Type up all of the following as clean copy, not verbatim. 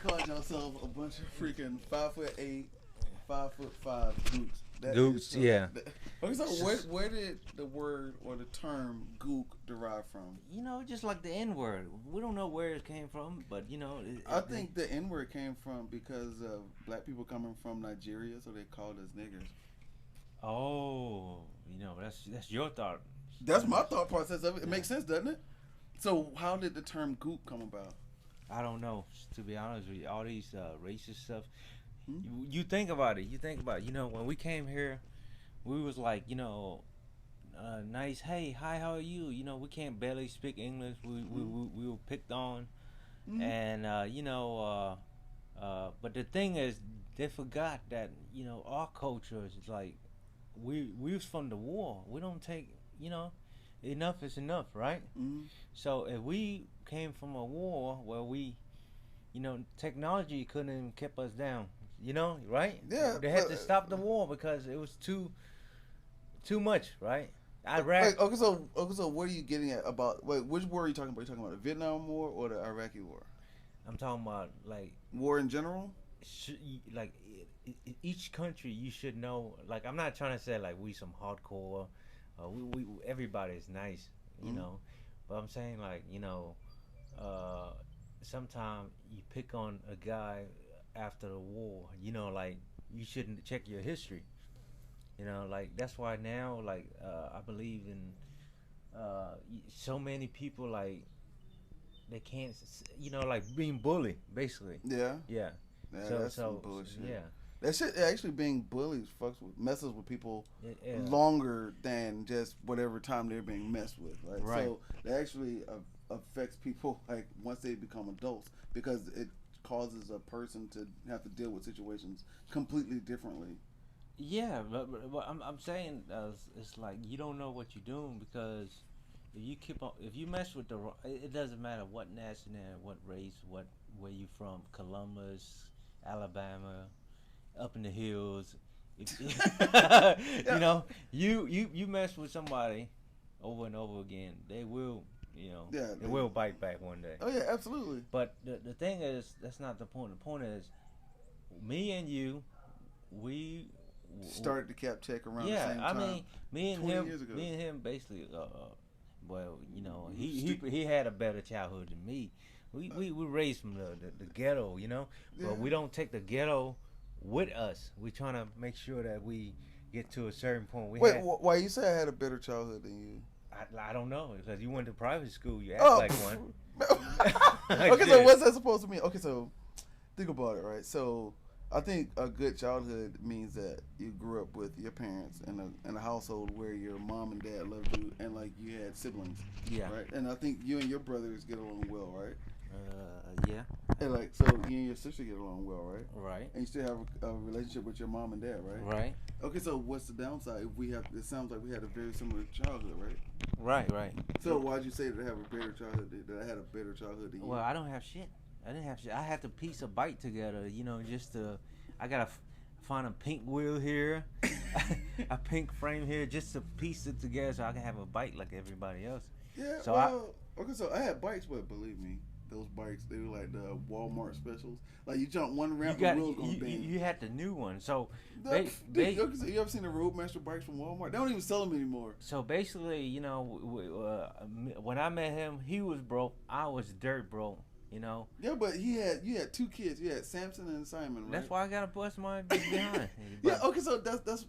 calling yourself a bunch of freaking 5'8", 5'5" gooks. That is Gooks, so. yeah. Okay, so where did the word or the term gook derive from? You know, just like the N word. We don't know where it came from, but you know, I think the N word came from because of black people coming from Nigeria, so they called us niggers. oh, you know, that's your thought. That's my thought process of it. It makes sense, doesn't it? So how did the term gook come about? I don't know. To be honest with you, all these racist stuff. Hmm? You think about it. You think about it. You know, when we came here, we was like, you know, nice. Hey, hi, how are you? You know, we can't barely speak English. We were picked on, Hmm? and but the thing is, they forgot that you know our culture is like we was from the war. We don't take you know, enough is enough, right? Hmm? So if we came from a war where we you know technology couldn't even keep us down, you know, right? Yeah, They had but to stop the war because it was too much, right? Iraq. like okay, so what are you getting at about? Wait, which war are you talking about? Are you talking about the Vietnam War or the Iraqi War? I'm talking about like War in general? like each country you should know. Like I'm not trying to say like we some hardcore. We everybody is nice, you Mm-hmm. know, but I'm saying like you know, uh, sometimes you pick on a guy after the war. You know, like you shouldn't check your history. You know, like that's why now like I believe in so many people like they can't you know like being bullied basically. Yeah, Yeah. yeah, So that's some so bullshit. yeah. That shit actually being bullied fucks with messes with people Yeah. longer than just whatever time they're being messed with, right? Right. So that actually affects people like once they become adults because it causes a person to have to deal with situations completely differently. Yeah, but I'm saying it's like you don't know what you're doing because if you keep on if you mess with the it doesn't matter what nationality, what race, what where you from, Columbus, Alabama, up in the hills. If you Yeah, know you mess with somebody over and over again, they will you know yeah. they will bite back one day. Oh yeah, absolutely. But the thing is that's not the point. The point is me and you we Started the cap check around the yeah, same I time, mean, 20 years ago. me and him, basically. Well, you know, Stu- he had a better childhood than me. We raised from the ghetto, you know, yeah. but we don't take the ghetto with us. We trying to make sure that we get to a certain point. We Wait, had why you say I had a better childhood than you? I don't know because you went to private school. You act Oh, like one. okay. So what's that supposed to mean? Okay, so think about it, right? So I think a good childhood means that you grew up with your parents in a household where your mom and dad loved you and like you had siblings, Yeah. right? And I think you and your brothers get along well, right? Yeah. And like so you and your sister get along well, right? Right. And you still have a relationship with your mom and dad, right? Right. Okay, so what's the downside? If we have, it sounds like we had a very similar childhood, right? Right. Right. So why'd you say that I have a better childhood? That I had a better childhood than you? Well, I don't have shit. I didn't have shit. I had to piece a bike together, you know, just to. I gotta find a pink wheel here, a pink frame here, just to piece it together so I can have a bike like everybody else. Yeah, So well, okay, so I had bikes, but believe me, those bikes, they were like the Walmart specials. Like, you jump one you ramp, the got wheels gonna you, bend. you had the new one. So Dude, okay, so you ever seen the Roadmaster bikes from Walmart? They don't even sell them anymore. so basically, you know, when I met him, he was broke. I was dirt broke. You know, Yeah, but you had two kids. You had Samson and Simon, right? that's why I gotta bust my big behind. Yeah, okay, so that's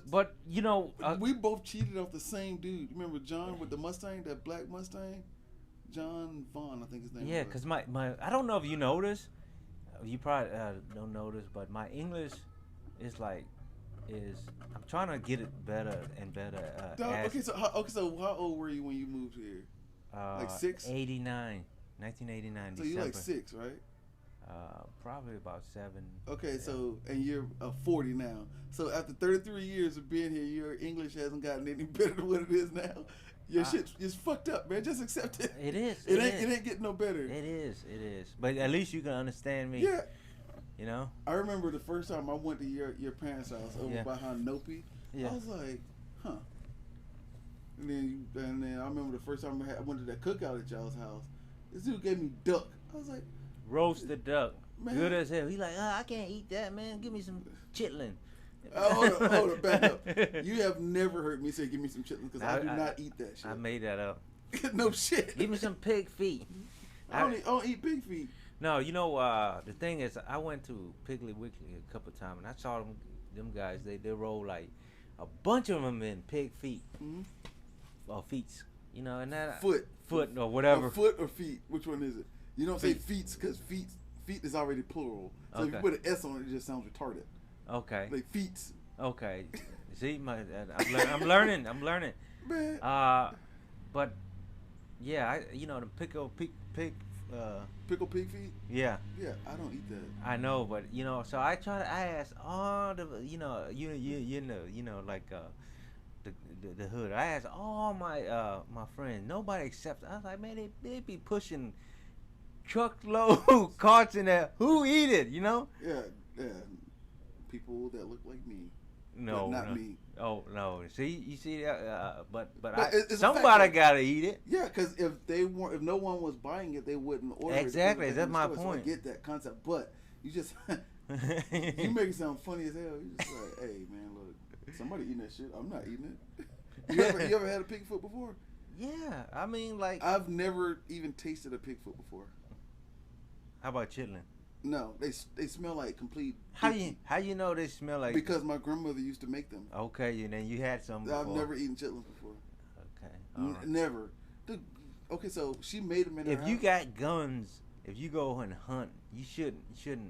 But you know, we both cheated off the same dude. You remember John with the Mustang, that black Mustang? John Vaughn, I think his name yeah, was. cause my I don't know if you noticed. You probably don't notice, but my English is like is I'm trying to get it better and better. Dog, okay, so how old were you when you moved here? Like 6? 89, 1989 So December. you're like 6, right? Probably about 7. Okay, Yeah. so and you're 40 now. So after 33 years of being here, your English hasn't gotten any better than what it is now. Your shit is fucked up, man. Just accept it. It is. It ain't getting no better. It is. It is. But at least you can understand me. Yeah. You know. I remember the first time I went to your parents' house over Yeah. behind Nopi. Yeah. I was like, huh. And then I remember the first time I went to that cookout at y'all's house. This dude gave me duck. I was like, roasted duck, Man. good as hell. He like, I can't eat that, man. Give me some chitlin. Hold on, back up. You have never heard me say, "Give me some chitlins," because I do not eat that shit. I made that up. No shit. Give me some pig feet. I don't eat pig feet. No, you know, the thing is, I went to Piggly Wiggly a couple times, and I saw them guys. They roll like a bunch of them in pig feet, or feet. You know, and that foot or whatever. Foot or feet? Which one is it? You don't say feet because feet is already plural. So if you put an S on it, it just sounds retarded. Okay. Like feet. Okay. See, I'm learning. Man. But yeah, the pickle pig. Pickle pig feet? Yeah. Yeah, I don't eat that. I know, but so I ask all the like the hood. I asked all my friends. Nobody accepts. I was like, man, they be pushing truckload carts in there. Who eat it? Yeah. People that look like me. No, not me. Oh no! See, you see that? But somebody gotta eat it. Yeah, because if no one was buying it, they wouldn't order it. Exactly, that's my point. So I get that concept, but you just you make it sound funny as hell. You just like, hey man, look, somebody eating that shit. I'm not eating it. You ever had a pig foot before? Yeah, I mean, like, I've never even tasted a pig foot before. How about chitlin? No, they smell like complete. How you know they smell like? Because my grandmother used to make them. Okay, and then you had some before. I've never eaten chitlins before. Okay, right. Never. Okay, so she made them in her house. If you got guns, if you go and hunt, you shouldn't.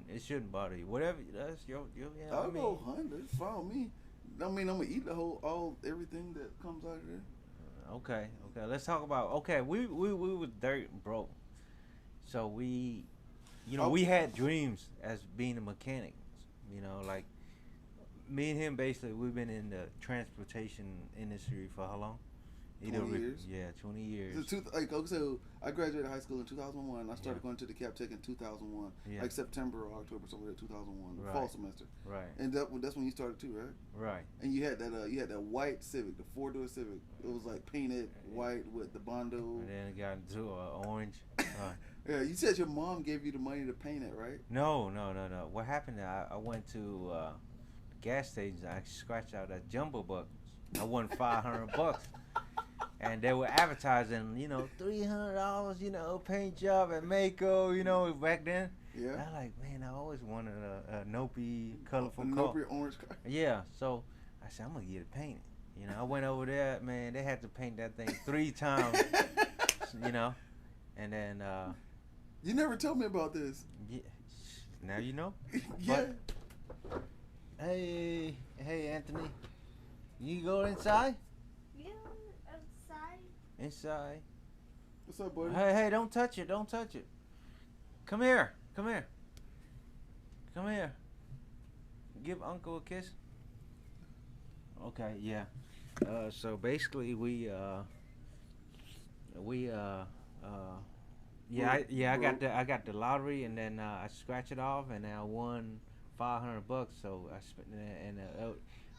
It shouldn't bother you. Whatever, that's your. Yeah, I'll go hunt. It's fine with me. I mean, I'm gonna eat everything that comes out of there. Okay. Let's talk about. Okay, we were dirt broke, so we. We had dreams as being a mechanic. Like me and him, basically, we've been in the transportation industry for how long? 20 years. Yeah, 20 years. So I graduated high school in 2001. I started going to the Cap Tech in 2001, like September or October, somewhere in 2001, the fall semester. Right. And that's when you started too, right? Right. And you had that white Civic, the 4-door Civic. It was like painted white with the Bondo. And then it got into orange. Yeah, you said your mom gave you the money to paint it, right? No. What happened? I went to the gas station. I scratched out that jumbo bucks. I won $500, and they were advertising, $300, paint job at Mako, back then. Yeah. And I like, man, I always wanted a Nopey colorful car. Nopey orange car. Yeah. So I said, I'm gonna get it painted. I went over there, man. They had to paint that thing 3 times. And then. You never told me about this. Yeah. Now you know. Yeah. But, hey, Anthony. You go inside? Yeah, outside. Inside. What's up, buddy? Hey, don't touch it. Come here. Give Uncle a kiss. Okay, yeah. So basically I got the lottery, and then I scratched it off, and I won $500. So I spent and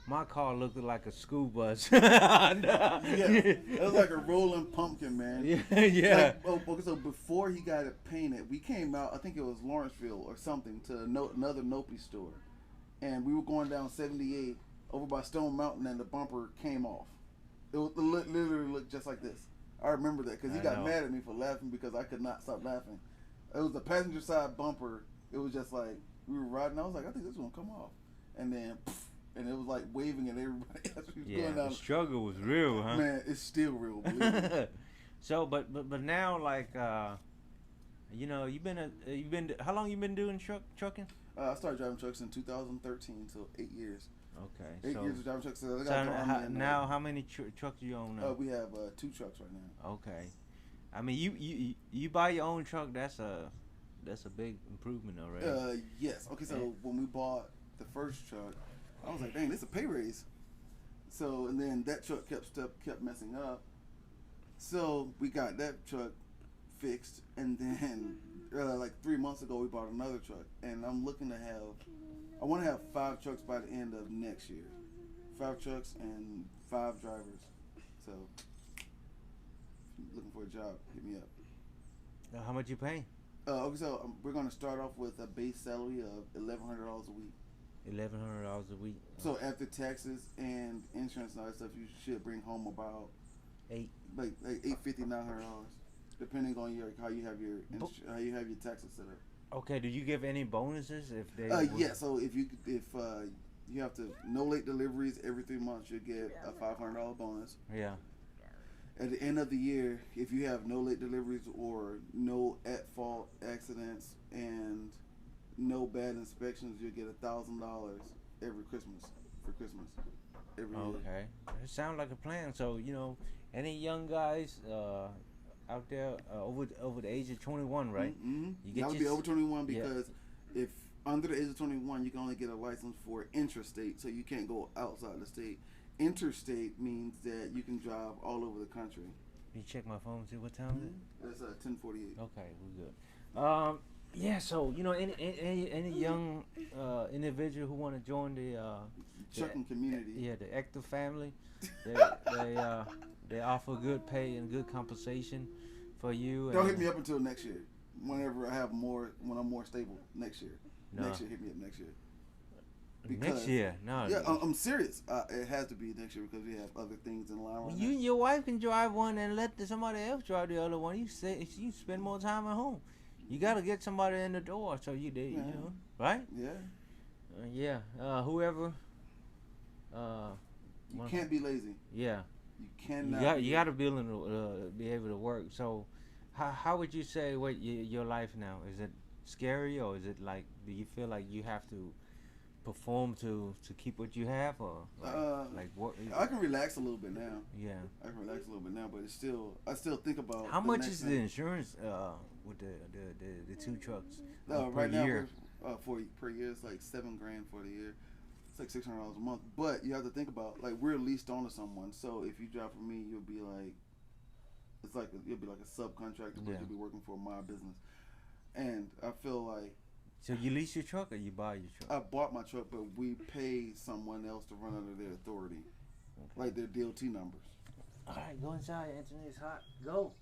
my car looked like a school bus. Yeah, it was like a rolling pumpkin, man. Yeah. So before he got it painted, we came out. I think it was Lawrenceville or something to another Nopey store, and we were going down 78 over by Stone Mountain, and the bumper came off. It literally looked just like this. I remember that because he got mad at me for laughing because I could not stop laughing. It was the passenger side bumper. It was just like we were riding. I was like, I think this is gonna come off, and then. And it was like waving at everybody else. Going down. The struggle was real, huh? Man, it's still real. Believe me. So, but now, like, you've been. How long you been doing trucking? I started driving trucks in 2013, so 8 years. Okay. 8 years of driving trucks. So now, how many trucks do you own now? We have 2 trucks right now. Okay. I mean, you buy your own truck. That's a big improvement already. Yes. Okay. So when we bought the first truck, I was like, dang, this is a pay raise. So, and then that truck kept messing up. So we got that truck fixed, and then like 3 months ago we bought another truck, and I want to have 5 trucks by the end of next year. 5 trucks and 5 drivers. So, if you're looking for a job, hit me up. How much you paying? Okay, so we're gonna start off with a base salary of $1,100 a week. $1,100 a week. So after taxes and insurance and all that stuff, you should bring home about Eight. like $850, $900, depending on your how you have your taxes set up. Okay. Do you give any bonuses if they? Yeah. So if you have to no late deliveries every 3 months, you get a $500 bonus. Yeah. At the end of the year, if you have no late deliveries or no at fault accidents and no bad inspections, you'll get $1,000 every Christmas for Christmas every year. Okay. It sounds like a plan. So any young guys out there over the age of 21, right? Mm-hmm. You get That would your be over 21 yeah. because if under the age of 21, you can only get a license for intrastate, so you can't go outside the state. Interstate means that you can drive all over the country. You check my phone, see what time is it? That's 10:48. Okay, we're good. Yeah. So any young individual who want to join the Trucking community. yeah, the active family, they offer good pay and good compensation for you. Don't hit me up until next year. Whenever I have more, when I'm more stable next year. No. Next year, hit me up next year. Next year, no. Yeah, I'm serious. It has to be next year because we have other things in line right Well, now. your wife can drive one and let somebody else drive the other one. You spend more time at home. You gotta get somebody in the door so you know, right? Yeah. Whoever. You can't be lazy. Yeah. You cannot. You gotta be able to work. So, how would you say your life now? Is it scary or is it like? Do you feel like you have to perform to keep what you have, or like what? I can relax a little bit now. Yeah. I can relax a little bit now, but I still think about How the much next is thing. the insurance with the two trucks per Right now, year? per year, it's like $7,000 for the year. It's like $600 a month. But you have to think about, like, we're leased on to someone. So if you drive for me, you'll be like a subcontractor, but Yeah. you'll be working for my business. And I feel like So you lease your truck or you buy your truck? I bought my truck, but we pay someone else to run under their authority, Okay. like their DOT numbers. All right, go inside, Anthony. It's hot. Go.